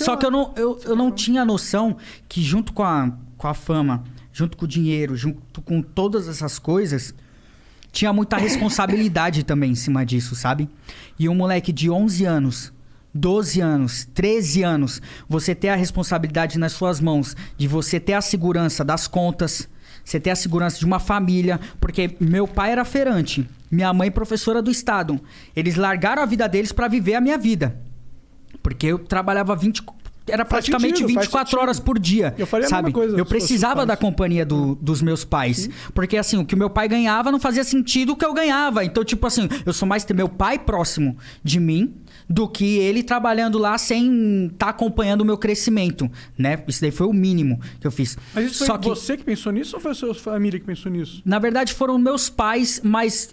Só que eu não tinha noção que junto com a fama, junto com o dinheiro, junto com todas essas coisas, tinha muita responsabilidade também em cima disso, sabe? E um moleque de 11 anos, 12 anos, 13 anos, você ter a responsabilidade nas suas mãos, de você ter a segurança das contas, você ter a segurança de uma família, porque meu pai era feirante, minha mãe professora do estado. Eles largaram a vida deles pra viver a minha vida. Porque eu trabalhava era praticamente 24 horas por dia. Eu faria sabe? a mesma coisa. Eu precisava da companhia dos meus pais. Sim. Porque assim, o que o meu pai ganhava não fazia sentido o que eu ganhava. Então, tipo assim, eu sou mais ter meu pai próximo de mim do que ele trabalhando lá sem estar acompanhando o meu crescimento, né? Isso daí foi o mínimo que eu fiz. Mas isso foi você que pensou nisso ou foi a sua família que pensou nisso? Na verdade, foram meus pais, mas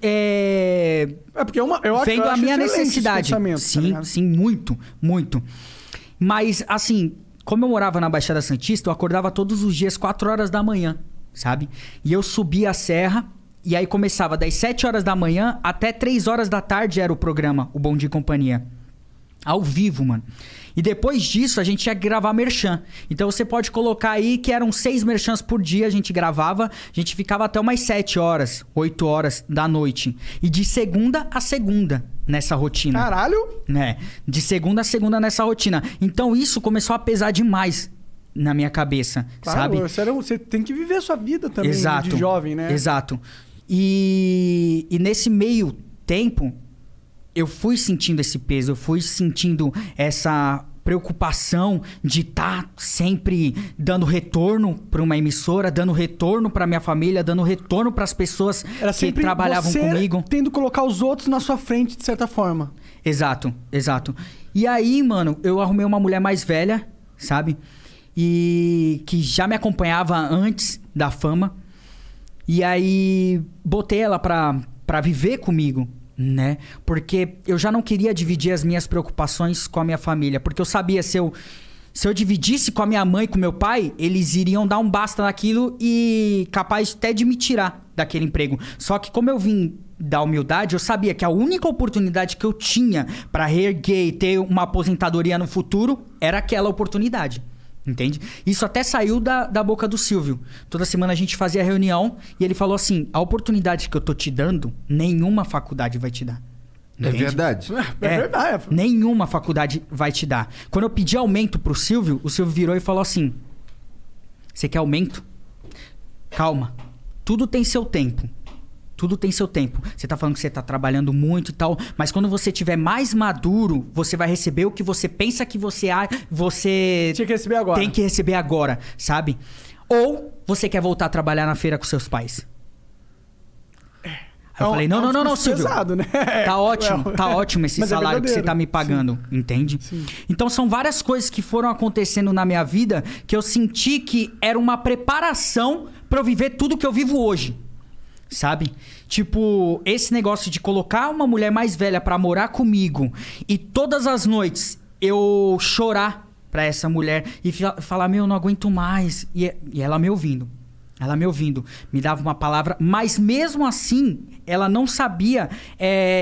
porque eu acho, vendo a minha necessidade. Sim, tá sim, muito, muito. Mas, assim, como eu morava na Baixada Santista, eu acordava todos os dias 4 horas da manhã, sabe? E eu subia a serra, e aí começava das 7 horas da manhã até 3 horas da tarde era o programa, o Bom Dia e Companhia. Ao vivo, mano. E depois disso, a gente ia gravar merchan. Então, você pode colocar aí que eram 6 merchans por dia, a gente gravava. A gente ficava até umas 7 horas, 8 horas da noite. E de segunda a segunda nessa rotina. Caralho! Né? De segunda a segunda nessa rotina. Então, isso começou a pesar demais na minha cabeça, claro, sabe? Você tem que viver a sua vida também, exato, de jovem, né? Exato. E nesse meio tempo, eu fui sentindo esse peso, eu fui sentindo essa preocupação de estar sempre dando retorno para uma emissora, dando retorno para minha família, dando retorno para as pessoas que trabalhavam comigo. Tendo que colocar os outros na sua frente, de certa forma. Exato, exato. E aí, mano, eu arrumei uma mulher mais velha, sabe? E que já me acompanhava antes da fama. E aí, botei ela pra viver comigo, né? Porque eu já não queria dividir as minhas preocupações com a minha família. Porque eu sabia, se eu dividisse com a minha mãe e com meu pai, eles iriam dar um basta naquilo e capaz até de me tirar daquele emprego. Só que como eu vim da humildade, eu sabia que a única oportunidade que eu tinha pra reerguer e ter uma aposentadoria no futuro era aquela oportunidade. Entende? Isso até saiu da boca do Silvio. Toda semana a gente fazia reunião e ele falou assim: a oportunidade que eu tô te dando, nenhuma faculdade vai te dar. Entende? É verdade. É verdade. Nenhuma faculdade vai te dar. Quando eu pedi aumento pro Silvio, o Silvio virou e falou assim: você quer aumento? Calma. Tudo tem seu tempo. Tudo tem seu tempo. Você tá falando que você tá trabalhando muito e tal, mas quando você tiver mais maduro, você vai receber o que você pensa que você tinha que receber agora. Tem que receber agora, sabe? Ou você quer voltar a trabalhar na feira com seus pais. Aí eu falei, não, Silvio. Pesado, né? Tá ótimo esse salário que você tá me pagando, sim. Entende? Sim. Então são várias coisas que foram acontecendo na minha vida que eu senti que era uma preparação pra eu viver tudo que eu vivo hoje. Sabe? Tipo, esse negócio de colocar uma mulher mais velha pra morar comigo e todas as noites eu chorar pra essa mulher e falar, meu, eu não aguento mais. E ela me ouvindo. Ela me ouvindo. Me dava uma palavra, mas mesmo assim, ela não sabia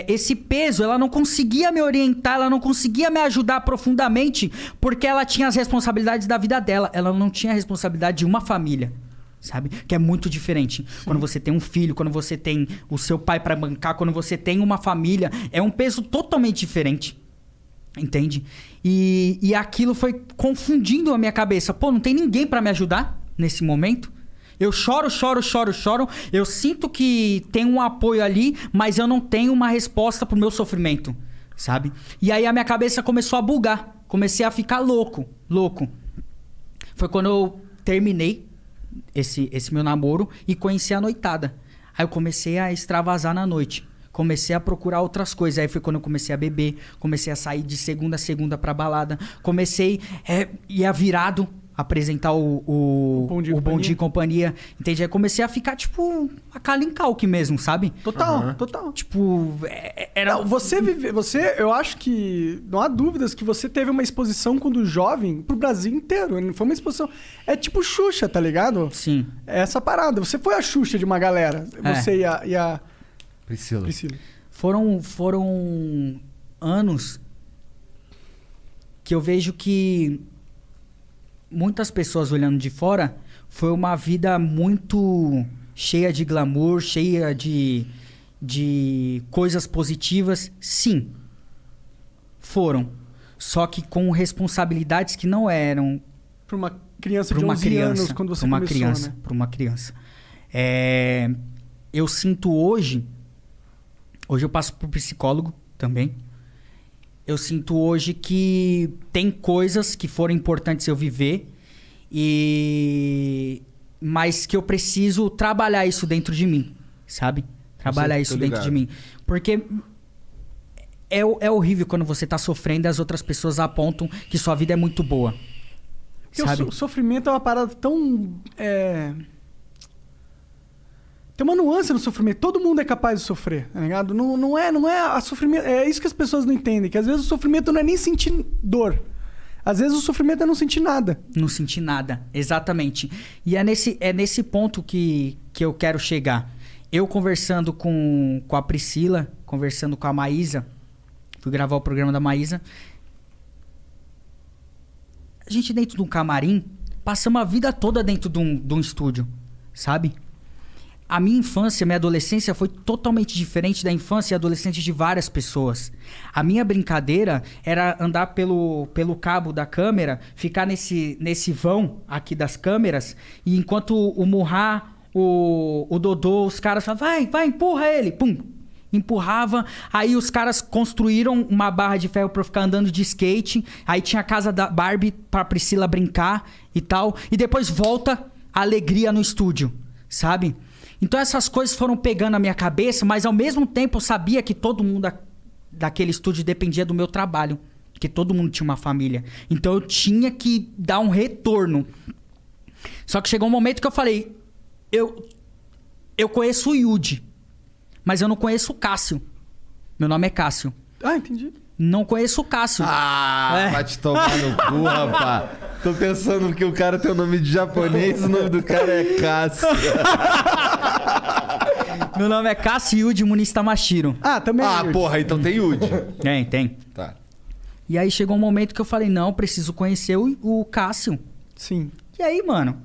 esse peso. Ela não conseguia me orientar, ela não conseguia me ajudar profundamente porque ela tinha as responsabilidades da vida dela. Ela não tinha a responsabilidade de uma família. Sabe? Que é muito diferente. Sim. Quando você tem um filho, quando você tem o seu pai pra bancar, quando você tem uma família, é um peso totalmente diferente. Entende? E aquilo foi confundindo a minha cabeça. Pô, não tem ninguém pra me ajudar nesse momento? Eu choro. Eu sinto que tem um apoio ali, mas eu não tenho uma resposta pro meu sofrimento. Sabe? E aí a minha cabeça começou a bugar. Comecei a ficar louco. Foi quando eu terminei esse meu namoro e conheci a noitada. Aí eu comecei a extravasar na noite. Comecei a procurar outras coisas. Aí foi quando eu comecei a beber. Comecei a sair de segunda a segunda pra balada. Comecei ia virado apresentar o Bom Dia e Companhia. Entende? Aí comecei a ficar, tipo, a Kalinkauke mesmo, sabe? Total. Tipo, era... Não, eu acho que não há dúvidas que você teve uma exposição quando jovem pro Brasil inteiro. Não foi uma exposição... É tipo Xuxa, tá ligado? Sim. É essa parada. Você foi a Xuxa de uma galera. Você e a... Priscila. Foram anos que eu vejo que muitas pessoas olhando de fora, foi uma vida muito cheia de glamour, cheia de coisas positivas. Sim, foram. Só que com responsabilidades que não eram... Para uma criança de 11 anos, quando você começou, né? Para uma criança. Eu sinto hoje... Hoje eu passo por psicólogo também. Eu sinto hoje que tem coisas que foram importantes eu viver, mas que eu preciso trabalhar isso dentro de mim, sabe? Trabalhar isso dentro de mim. Porque é horrível quando você tá sofrendo e as outras pessoas apontam que sua vida é muito boa. Porque sabe? o sofrimento é uma parada tão... Tem uma nuance no sofrimento. Todo mundo é capaz de sofrer, tá ligado? Não é a sofrimento... É isso que as pessoas não entendem. Que às vezes o sofrimento não é nem sentir dor. Às vezes o sofrimento é não sentir nada. Não sentir nada, exatamente. E é nesse ponto que eu quero chegar. Eu conversando com a Priscila, conversando com a Maísa, fui gravar o programa da Maísa. A gente dentro de um camarim, passamos a vida toda dentro de um estúdio, sabe? A minha infância, minha adolescência foi totalmente diferente da infância e adolescência de várias pessoas. A minha brincadeira era andar pelo cabo da câmera, ficar nesse vão aqui das câmeras, e enquanto o Murra, o Dodô, os caras falavam, vai, empurra ele, pum, empurrava. Aí os caras construíram uma barra de ferro pra eu ficar andando de skate, aí tinha a casa da Barbie pra Priscila brincar e tal, e depois volta a alegria no estúdio, sabe? Então essas coisas foram pegando a minha cabeça, mas ao mesmo tempo eu sabia que todo mundo daquele estúdio dependia do meu trabalho. Porque todo mundo tinha uma família. Então eu tinha que dar um retorno. Só que chegou um momento que eu falei... Eu conheço o Yudi, mas eu não conheço o Cássio. Meu nome é Cássio. Ah, entendi. Não conheço o Cássio. Vai te tomar no cu, rapaz. Tô pensando que o cara tem o nome de japonês, o nome do cara é Cássio. Meu nome é Cássio Yudi Muniz Tamashiro. Também é Yudi. Porra, então tem Yudi. Tem. Tá. E aí chegou um momento que eu falei, não, preciso conhecer o Cássio. Sim. E aí, mano,